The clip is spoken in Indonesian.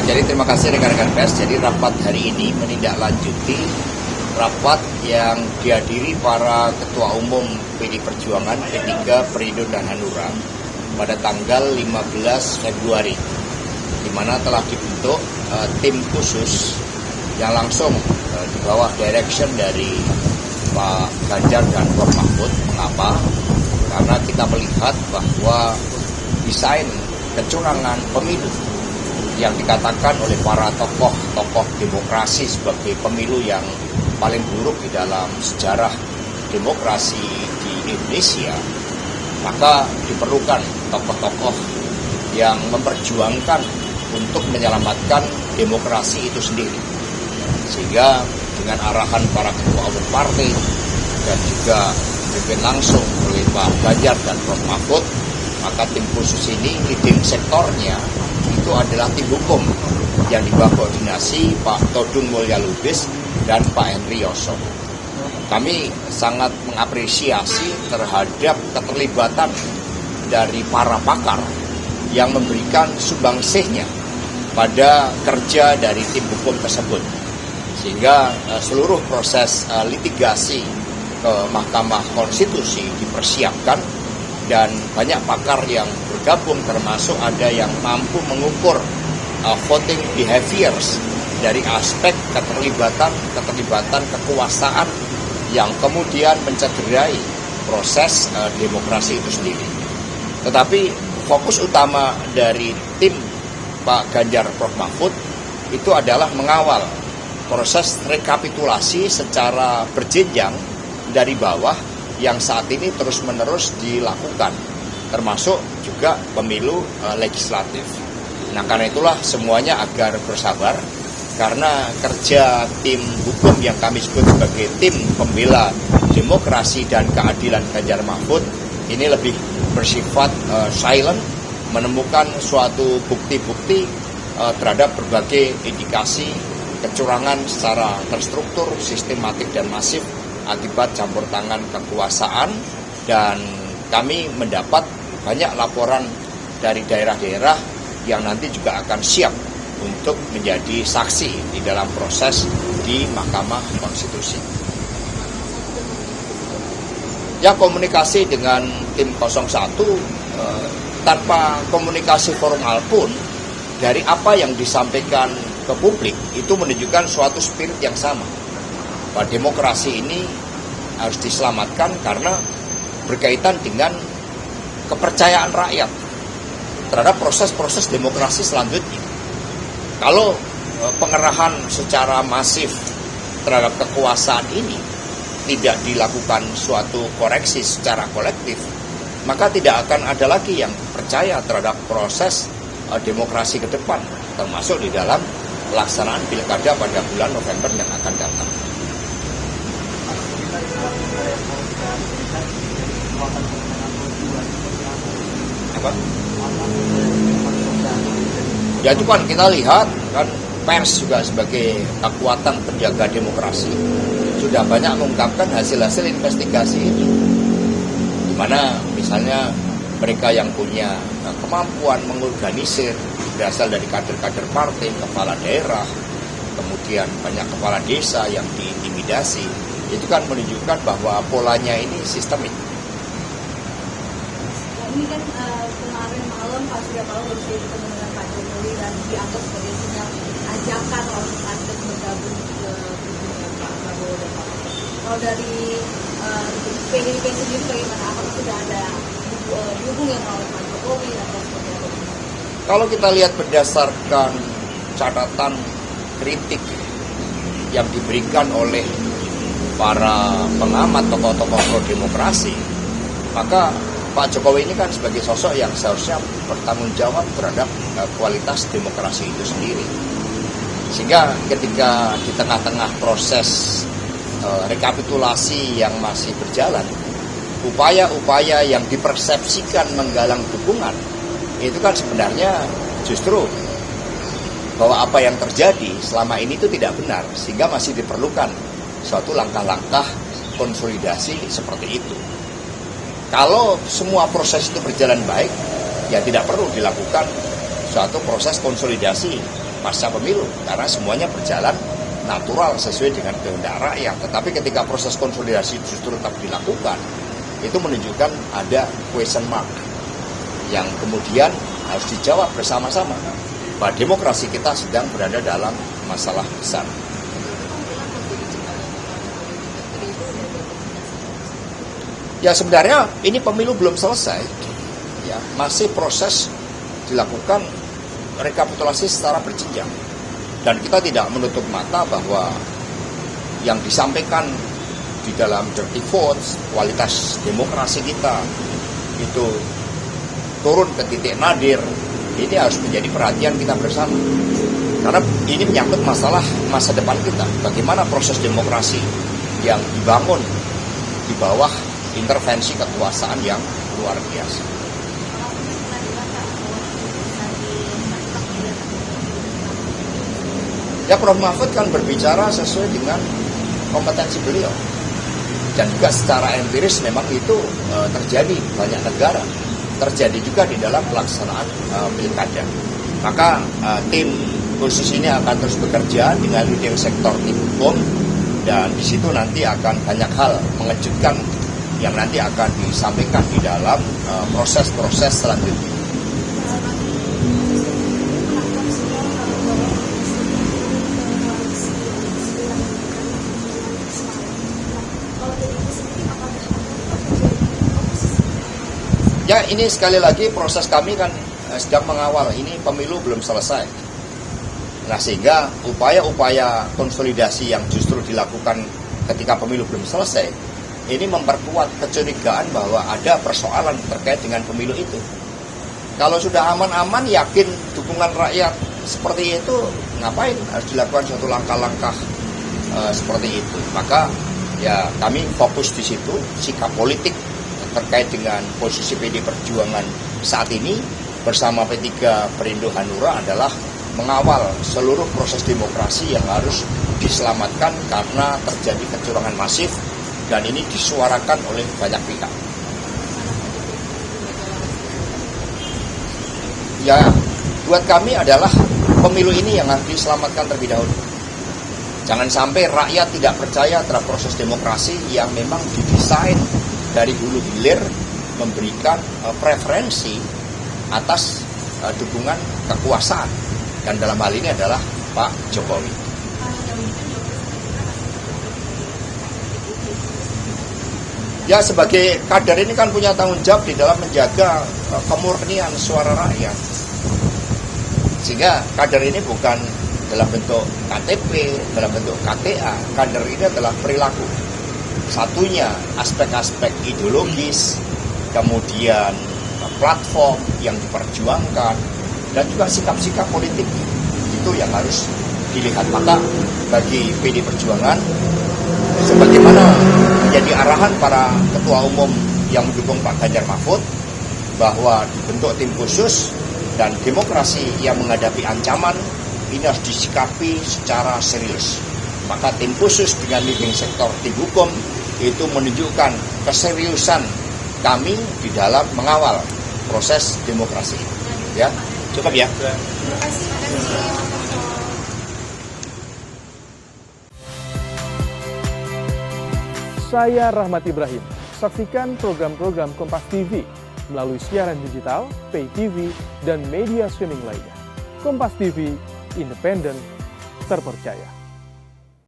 Jadi terima kasih rekan-rekan pers. Jadi rapat hari ini menindaklanjuti rapat yang dihadiri para ketua umum PD Perjuangan, P3, Perindo, dan Hanura pada tanggal 15 Februari, di mana telah dibentuk tim khusus yang langsung di bawah direction dari Pak Ganjar dan Prof. Mahfud. Mengapa? Karena kita melihat bahwa desain kecurangan pemilu yang dikatakan oleh para tokoh demokrasi sebagai pemilu yang paling buruk di dalam sejarah demokrasi di Indonesia, maka diperlukan tokoh-tokoh yang memperjuangkan untuk menyelamatkan demokrasi itu sendiri. Sehingga dengan arahan para ketua umum partai dan juga dipimpin langsung oleh Pak Ganjar dan Prof. Mahfud, maka tim khusus ini leading sektornya itu adalah tim hukum yang di bawah koordinasi Pak Todung Mulya Lubis dan Pak Henry Yoso. Kami sangat mengapresiasi terhadap keterlibatan dari para pakar yang memberikan sumbangsihnya pada kerja dari tim hukum tersebut. Sehingga seluruh proses litigasi ke Mahkamah Konstitusi dipersiapkan dan banyak pakar yang bergabung, termasuk ada yang mampu mengukur voting behaviors dari aspek keterlibatan kekuasaan yang kemudian mencederai proses demokrasi itu sendiri. Tetapi fokus utama dari tim Pak Ganjar Prof. Mahfud itu adalah mengawal proses rekapitulasi secara berjenjang dari bawah yang saat ini terus-menerus dilakukan, termasuk juga pemilu legislatif. Nah, karena itulah semuanya agar bersabar, karena kerja tim hukum yang kami sebut sebagai tim pembela demokrasi dan keadilan Ganjar Mahfud ini lebih bersifat silent, menemukan suatu bukti-bukti terhadap berbagai indikasi kecurangan secara terstruktur, sistematik, dan masif akibat campur tangan kekuasaan. Dan kami mendapat banyak laporan dari daerah-daerah yang nanti juga akan siap untuk menjadi saksi di dalam proses di Mahkamah Konstitusi. Ya, komunikasi dengan tim 01 tanpa komunikasi formal pun dari apa yang disampaikan ke publik itu menunjukkan suatu spirit yang sama. Bahwa demokrasi ini harus diselamatkan karena berkaitan dengan kepercayaan rakyat terhadap proses-proses demokrasi selanjutnya. Kalau pengerahan secara masif terhadap kekuasaan ini tidak dilakukan suatu koreksi secara kolektif, maka tidak akan ada lagi yang percaya terhadap proses demokrasi ke depan, termasuk di dalam pelaksanaan pilkada pada bulan November yang akan datang. Apa? Ya itu kan kita lihat kan pers juga sebagai kekuatan penjaga demokrasi sudah banyak mengungkapkan hasil-hasil investigasi ini, di mana misalnya mereka yang punya kemampuan mengorganisir berasal dari kader-kader partai, kepala daerah, kemudian banyak kepala desa yang diintimidasi. Itu kan menunjukkan bahwa polanya ini sistemik. Ini kan kemarin malam Pak Surya Paloh bertemu dengan Pak Jokowi dan dianggap sebagai sinyal ajakan untuk Nasdem bergabung ke kubunya Pak Prabowo dan Pak Jokowi. Kalau dari PDIP sendiri bagaimana? Apakah sudah ada dukung yang oleh Pak Jokowi atau seperti apa? Kalau kita lihat berdasarkan catatan kritik yang diberikan oleh para pengamat tokoh-tokoh pro-demokrasi, maka Pak Jokowi ini kan sebagai sosok yang seharusnya bertanggung jawab terhadap kualitas demokrasi itu sendiri. Sehingga ketika di tengah-tengah proses rekapitulasi yang masih berjalan, upaya-upaya yang dipersepsikan menggalang dukungan, itu kan sebenarnya justru bahwa apa yang terjadi selama ini itu tidak benar, sehingga masih diperlukan suatu langkah-langkah konsolidasi seperti itu. Kalau semua proses itu berjalan baik, ya tidak perlu dilakukan suatu proses konsolidasi pasca pemilu, karena semuanya berjalan natural sesuai dengan kehendak rakyat. Tetapi ketika proses konsolidasi justru tetap dilakukan, itu menunjukkan ada question mark yang kemudian harus dijawab bersama-sama bahwa demokrasi kita sedang berada dalam masalah besar. Ya sebenarnya ini pemilu belum selesai, ya masih proses dilakukan rekapitulasi secara berjenjang, dan kita tidak menutup mata bahwa yang disampaikan di dalam dirty votes, kualitas demokrasi kita itu turun ke titik nadir. Ini harus menjadi perhatian kita bersama, karena ini menyangkut masalah masa depan kita. Bagaimana proses demokrasi yang dibangun di bawah intervensi kekuasaan yang luar biasa. Ya, Prof. Mahfud kan berbicara sesuai dengan kompetensi beliau, dan juga secara empiris memang itu terjadi di banyak negara, terjadi juga di dalam pelaksanaan pilkada. Maka tim khusus ini akan terus bekerja dengan leading sektor tim hukum, dan di situ nanti akan banyak hal mengejutkan yang nanti akan disampaikan di dalam proses-proses selanjutnya. Ya, ini sekali lagi proses kami kan sedang mengawal, ini pemilu belum selesai. Nah, sehingga upaya-upaya konsolidasi yang justru dilakukan ketika pemilu belum selesai, ini memperkuat kecurigaan bahwa ada persoalan terkait dengan pemilu itu. Kalau sudah aman-aman, yakin dukungan rakyat seperti itu, ngapain harus dilakukan suatu langkah-langkah seperti itu? Maka ya kami fokus di situ, sikap politik terkait dengan posisi PD Perjuangan saat ini bersama P3 Perindo Hanura adalah mengawal seluruh proses demokrasi yang harus diselamatkan karena terjadi kecurangan masif, dan ini disuarakan oleh banyak pihak. Ya, buat kami adalah pemilu ini yang harus diselamatkan terlebih dahulu. Jangan sampai rakyat tidak percaya terhadap proses demokrasi yang memang didesain dari hulu hilir memberikan preferensi atas dukungan kekuasaan, dan dalam hal ini adalah Pak Jokowi. Ya, sebagai kader ini kan punya tanggung jawab di dalam menjaga kemurnian suara rakyat, sehingga kader ini bukan dalam bentuk KTP, dalam bentuk KTA. Kader ini adalah perilaku. Satunya aspek-aspek ideologis, kemudian platform yang diperjuangkan, dan juga sikap-sikap politik itu yang harus dilihat. Maka bagi PD Perjuangan, sebagaimana menjadi arahan para ketua umum yang mendukung Pak Ganjar Mahfud, bahwa dibentuk tim khusus dan demokrasi yang menghadapi ancaman ini harus disikapi secara serius. Maka tim khusus dengan leading sektor tim hukum itu menunjukkan keseriusan kami di dalam mengawal proses demokrasi. Ya, cukup ya. Terima kasih. Saya Rahmat Ibrahim. Saksikan program-program Kompas TV melalui siaran digital, pay TV, dan media streaming lainnya. Kompas TV, independen, terpercaya.